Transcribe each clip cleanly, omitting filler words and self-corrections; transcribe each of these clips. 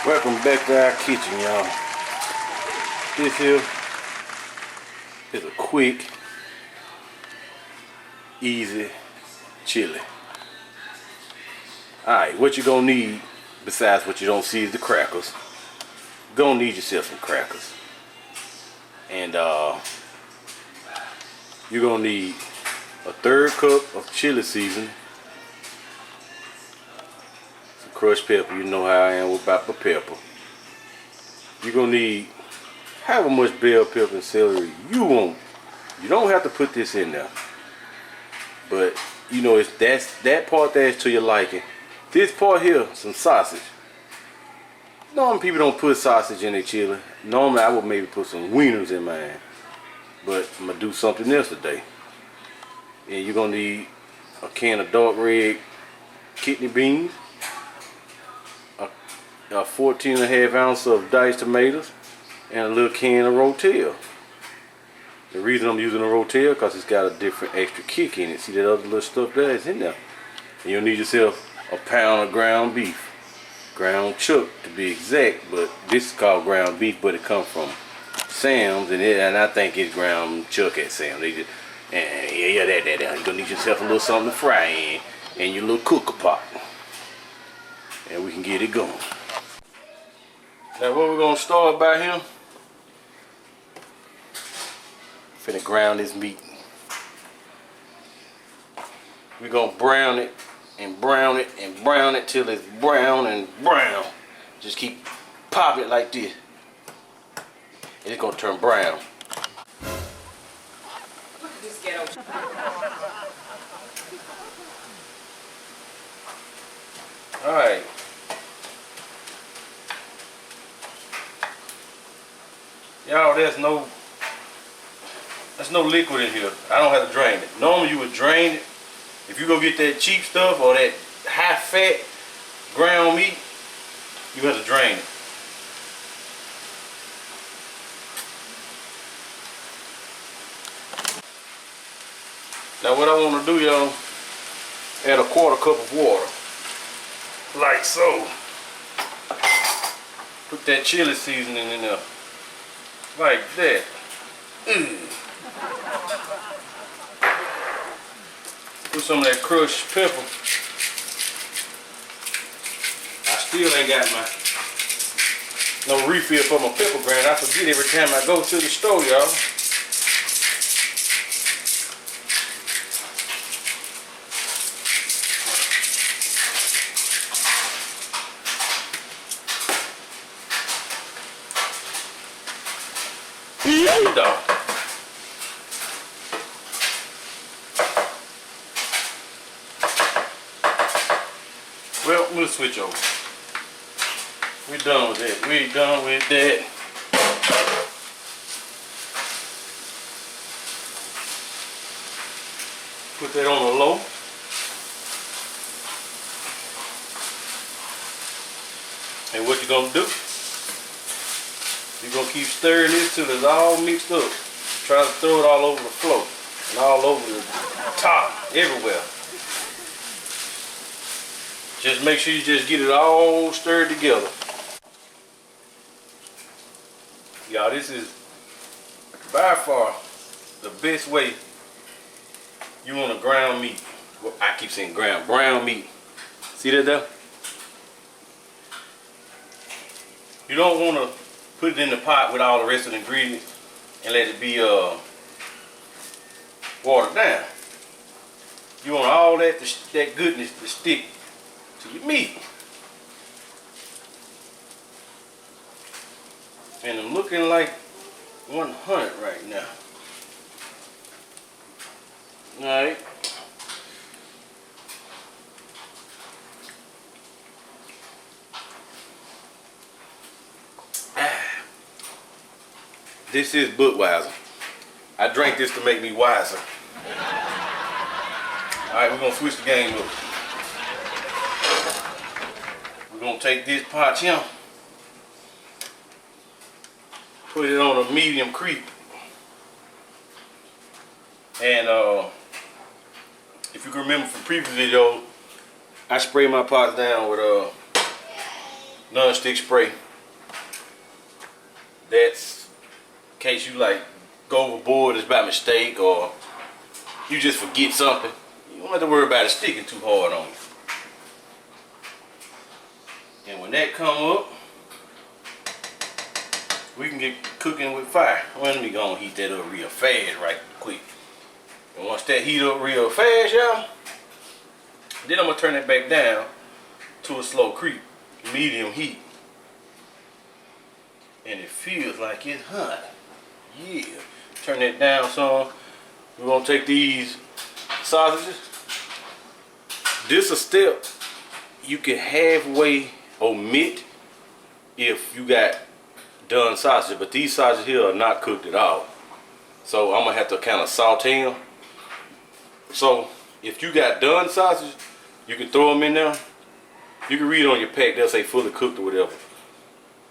Welcome back to our kitchen, y'all. This here is a quick, easy chili. Alright, what you gonna need besides what you don't see is the crackers. You're gonna need yourself some crackers. And you're gonna need a 1/3 cup of chili seasoning. Crushed pepper, you know how I am about the pepper. You're gonna need however much bell pepper and celery you want. You don't have to put this in there, but you know that part that's to your liking. This part here, some sausage. Normally people don't put sausage in their chili. Normally I would maybe put some wieners in mine, but I'm gonna do something else today. And you're gonna need a can of dark red kidney beans, a 14.5 ounce of diced tomatoes, and a little can of rotel. The reason I'm using a rotel because it's got a different extra kick in it. See that other little stuff there is in there. And you'll need yourself a pound of ground beef, ground chuck to be exact, but this is called ground beef, but it comes from Sam's, and I think it's ground chuck at Sam's. They just, that. You're gonna need yourself a little something to fry in, and your little cooker pot, and we can get it going. Now what we're gonna start by here, finna ground this meat. We're gonna brown it and brown it and brown it till it's brown and brown. Just keep popping it like this, and it's gonna turn brown. Look at this ghetto. All right. Y'all, there's no liquid in here. I don't have to drain it. Normally you would drain it. If you go get that cheap stuff or that high fat ground meat, you have to drain it. Now what I want to do, y'all, add a 1/4 cup of water. Like so. Put that chili seasoning in there. Like that. Put some of that crushed pepper. I still ain't got no refill for my pepper brand. I forget every time I go to the store, y'all. Well, we'll switch over. We're done with that. We're done with that. Put that on the low. And what you're gonna do? You're gonna keep stirring this till it's all mixed up. Try to throw it all over the floor and all over the top, everywhere. Just make sure you just get it all stirred together. Y'all, this is by far the best way you want to ground meat. Well, I keep saying brown meat. See that there? You don't want to put it in the pot with all the rest of the ingredients and let it be watered down. You want all that goodness to stick to your meat. And I'm looking like 100 right now. Alright. This is Budweiser. I drank this to make me wiser. Alright, we're gonna switch the game up. We're gonna take this pot here, put it on a medium creep, and if you can remember from previous videos, I spray my pots down with non-stick spray. That's in case you like go overboard, it's by mistake, or you just forget something. You don't have to worry about it sticking too hard on you. And when that come up, we can get cooking with fire. Well, let me go and heat that up real fast right quick. And once that heat up real fast, y'all, then I'm gonna turn it back down to a slow creep, medium heat. And it feels like it's hot. Yeah. Turn that down some. We're gonna take these sausages. This a step you can halfway omit if you got done sausage, but these sausages here are not cooked at all. So I'm gonna have to kind of saute them. So if you got done sausage, you can throw them in there. You can read on your pack, they'll say fully cooked or whatever.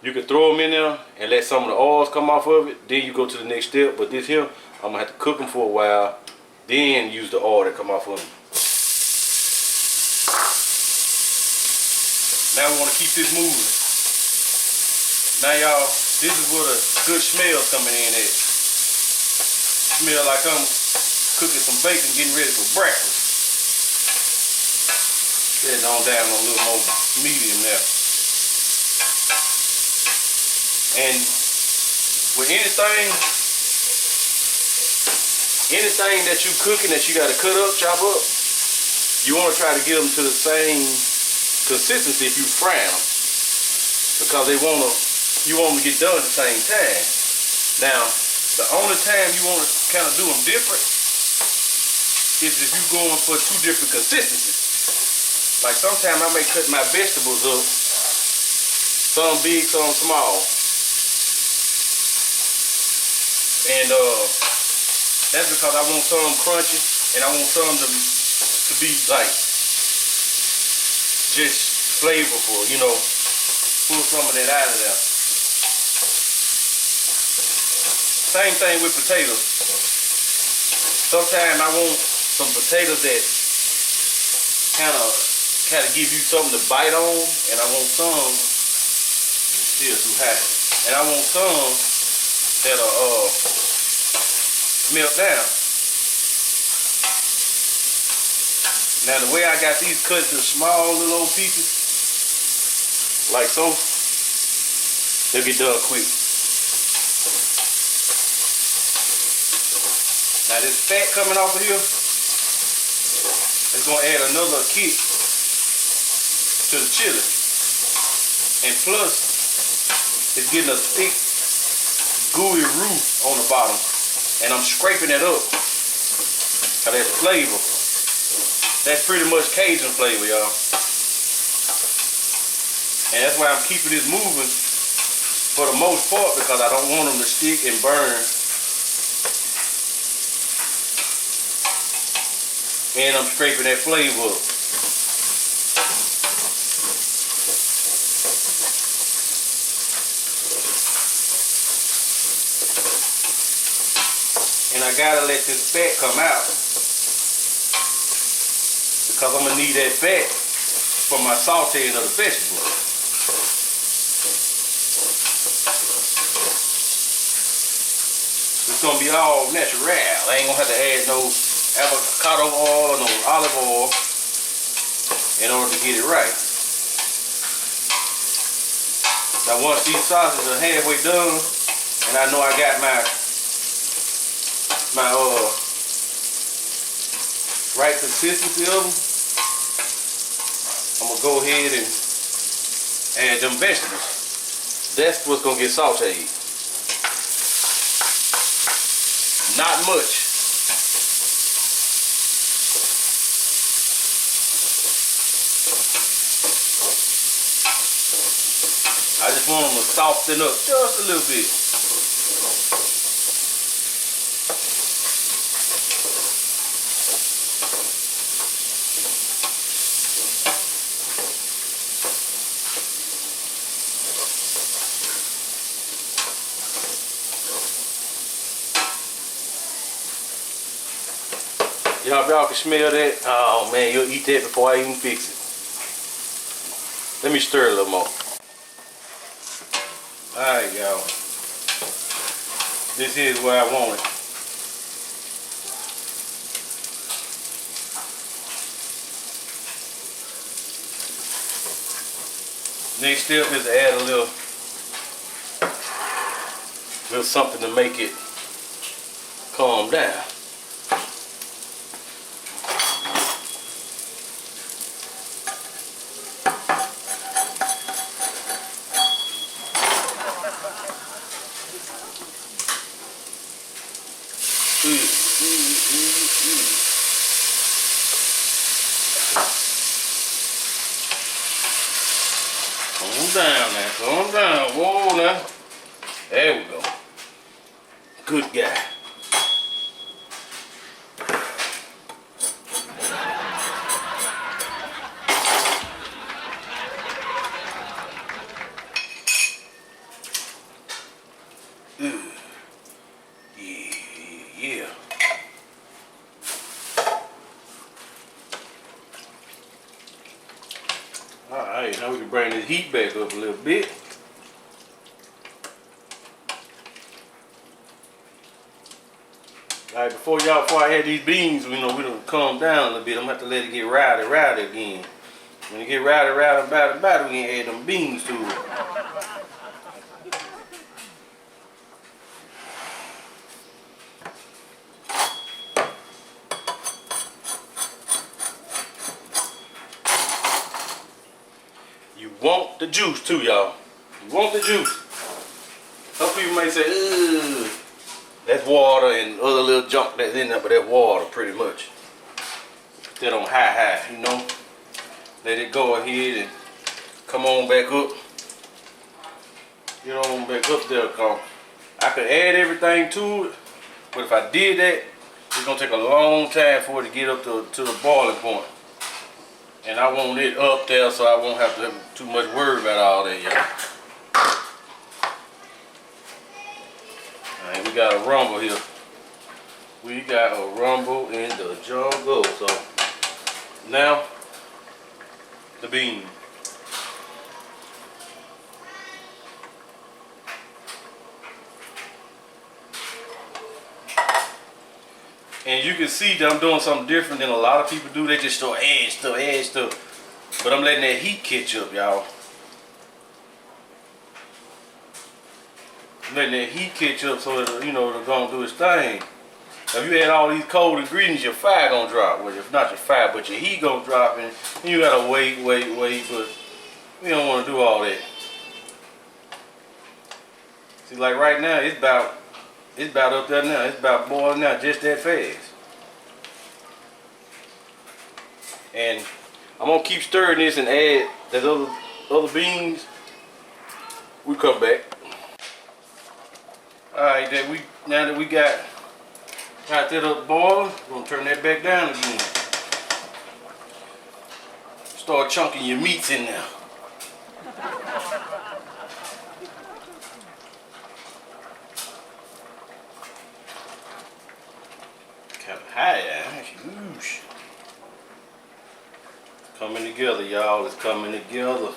You can throw them in there and let some of the oils come off of it. Then you go to the next step. But this here, I'm gonna have to cook them for a while, then use the oil that come off of them. Now we want to keep this moving. Now y'all, this is where the good smell's coming in at. Smell like I'm cooking some bacon, getting ready for breakfast. Set it on down a little more medium there. And with anything that you cooking that you got to cut up, chop up, you want to try to get them to the same consistency if you fry them, because you want them to get done at the same time. Now, the only time you want to kind of do them different is if you're going for two different consistencies. Like sometimes I may cut my vegetables up, some big, some small. And that's because I want some crunchy and I want some to be like just flavorful, you know, pull some of that out of there. Same thing with potatoes. Sometimes I want some potatoes that kind of give you something to bite on, and I want some, it's still too hot, and I want some that'll melt down. Now the way I got these cut to small little old pieces, like so, they'll get done quick. Now this fat coming off of here, it's gonna add another kick to the chili. And plus, it's getting a thick, gooey roux on the bottom. And I'm scraping that up. Cause that's flavor. That's pretty much Cajun flavor, y'all. And that's why I'm keeping this moving for the most part, because I don't want them to stick and burn. And I'm scraping that flavor up. And I gotta let this fat come out, because I'm gonna need that fat for my sauteing of the vegetables. It's gonna be all natural. I ain't gonna have to add no avocado oil or no olive oil in order to get it right. Now once these sausages are halfway done, and I know I got my right consistency of them, I'm gonna go ahead and add them vegetables. That's what's gonna get sauteed. Not much. I just want them to soften up just a little bit. Y'all can smell that. Oh man, you'll eat that before I even fix it. Let me stir it a little more. Alright, y'all. This is where I want it. Next step is to add a little something to make it calm down. Calm down now, calm down. Whoa now. There we go. Good guy. Yeah. Alright, now we can bring this heat back up a little bit. Alright, before I add these beans, we don't calm down a little bit. I'm gonna have to let it get rowdy again. When it get rowdy, we can add them beans to it. You want the juice too, y'all. You want the juice. Some people may say, ugh, that's water and other little junk that's in there, but that's water pretty much. Put that on high, you know. Let it go ahead and come on back up. Get on back up there, cause I could add everything to it, but if I did that, it's gonna take a long time for it to get up to the boiling point. And I want it up there so I won't have to have too much worry about all that, y'all. Alright, we got a rumble here. We got a rumble in the jungle. So now the bean. And you can see that I'm doing something different than a lot of people do. They just start add stuff. But I'm letting that heat catch up, y'all. I'm letting that heat catch up so it'll, it'll go and do its thing. Now, if you add all these cold ingredients, your fire gonna drop. Well, if not your fire, but your heat gonna drop, and you gotta wait. But we don't want to do all that. See, like right now, it's about up there now. It's about boiling now, just that fast. And I'm gonna keep stirring this and add those other beans. We come back. All right, now that we got that up boiling, we're gonna turn that back down again. Start chunking your meats in there. Kind of high, huge. Coming together, y'all. It's coming together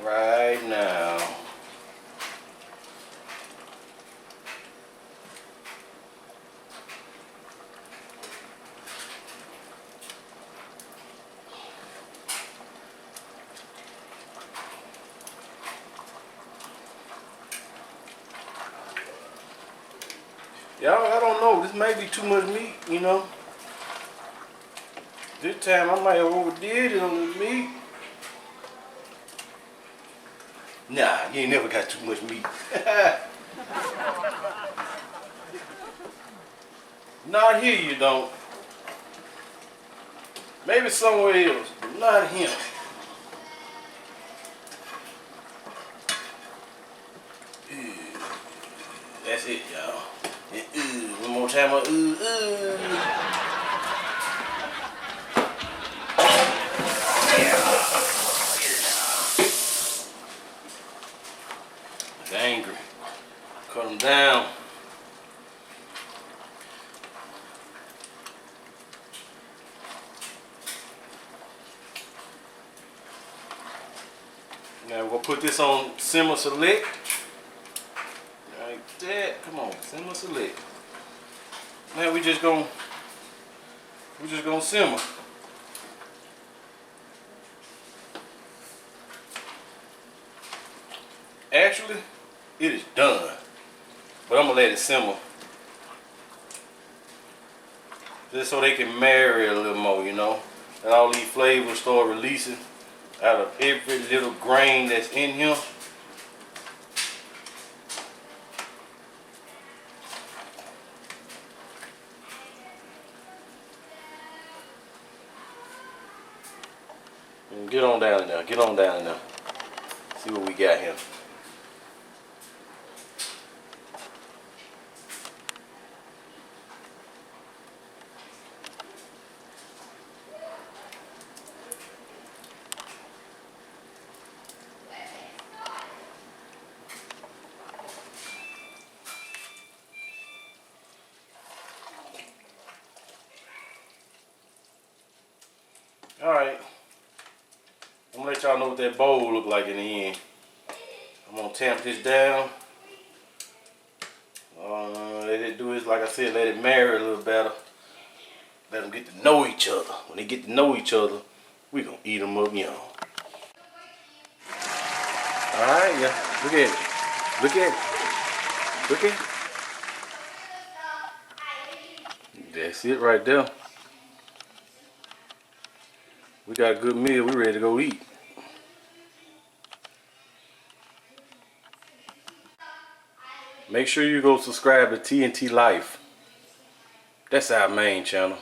right now. Y'all, I don't know. This may be too much meat, This time I might have overdid it on the meat. Nah, you ain't never got too much meat. Not here you don't. Maybe somewhere else, but not here. That's it, y'all. One more time. He's angry. Cut him down. Now we're gonna put this on simmer select. Like that. Come on, simmer select. Now we're just gonna simmer. Actually, it is done. But I'm gonna let it simmer. Just so they can marry a little more, you know. And all these flavors start releasing out of every little grain that's in here. And get on down in there, get on down in there. See what we got here. Alright, I'm gonna let y'all know what that bowl look like in the end. I'm gonna tamp this down. Let it do this, like I said, let it marry a little better. Let them get to know each other. When they get to know each other, we gonna eat them up young. Alright, yeah, look at it. Look at it. Look at it. That's it right there. We got a good meal. We ready to go eat. Make sure you go subscribe to TNT Life. That's our main channel.